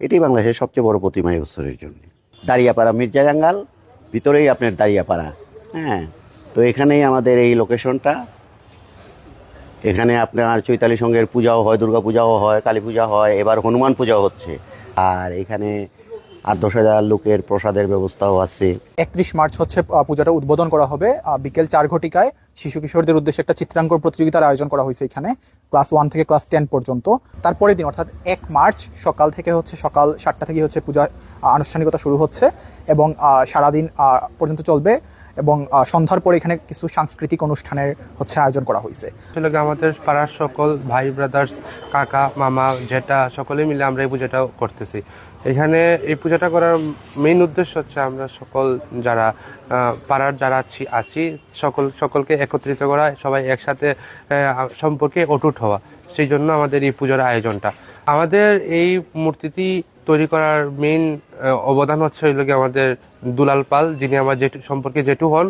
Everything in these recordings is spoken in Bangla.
এটাই বাংলাদেশের সবচেয়ে বড় প্রতিমা এই বছরের জন্য। দাঁড়িয়াপাড়া মির্জা জাঙ্গাল, ভিতরেই আপনার দাঁড়িয়াপাড়া। হ্যাঁ, তো এখানেই আমাদের এই লোকেশনটা। এখানে আপনার চৈতালি সঙ্গের পূজাও হয়, দুর্গা পূজাও হয়, কালী পূজা হয়, এবার হনুমান পূজাও হচ্ছে। আর এখানে ৮-১০ হাজার লোকের প্রসাদের ব্যবস্থাও আছে। ৩১ মার্চ হচ্ছে পূজাটা উদ্বোধন করা হবে বিকেল 4 ঘটিকায়। শিশু কিশোরদের উদ্দেশ্যে একটা চিত্রাঙ্কন প্রতিযোগিতার আয়োজন করা হয়েছে এখানে, ক্লাস 1 থেকে ক্লাস 10 পর্যন্ত। তারপরের দিন অর্থাৎ ১ মার্চ সকাল থেকে হচ্ছে সকাল 7টা থেকে হচ্ছে পূজা আনুষ্ঠানিকতা শুরু হচ্ছে এবং সারাদিন পর্যন্ত চলবে। এবং সন্ধ্যার পরে এখানে কিছু সাংস্কৃতিক অনুষ্ঠানের হচ্ছে আয়োজন করা হয়েছে। আসলে আমাদের পাড়ার সকল ভাই ব্রাদার্স, কাকা মামা জেঠা সকলে মিলে আমরা এই পূজাটা করতেছি। এখানে এই পূজাটা করার মেইন উদ্দেশ্য হচ্ছে আমরা সকল যারা পাড়ার যারা আছি সকলকে একত্রিত করা, সবাই একসাথে সম্পর্কে অটুট হওয়া। সেই জন্য আমাদের এই পূজার আয়োজনটা। আমাদের এই মূর্তিটি তৈরি করার মেইন অবদান হচ্ছে আমাদের দুলাল পাল, যিনি আমার সম্পর্কে জেঠু হন।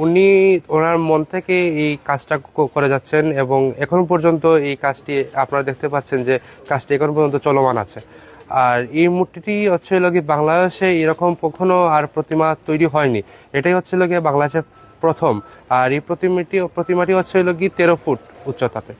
উনি ওনার মন থেকে এই কাজটা করে যাচ্ছেন এবং এখন পর্যন্ত এই কাজটি আপনারা দেখতে পাচ্ছেন যে কাজটি এখন পর্যন্ত চলমান আছে। আর এই মূর্তিটি হচ্ছে বাংলাদেশে এরকম কখনো আর প্রতিমা তৈরি হয়নি। এটাই হচ্ছে বাংলাদেশের প্রথম। আর এই প্রতিমাটি হচ্ছে 13 ফুট উচ্চতাতে।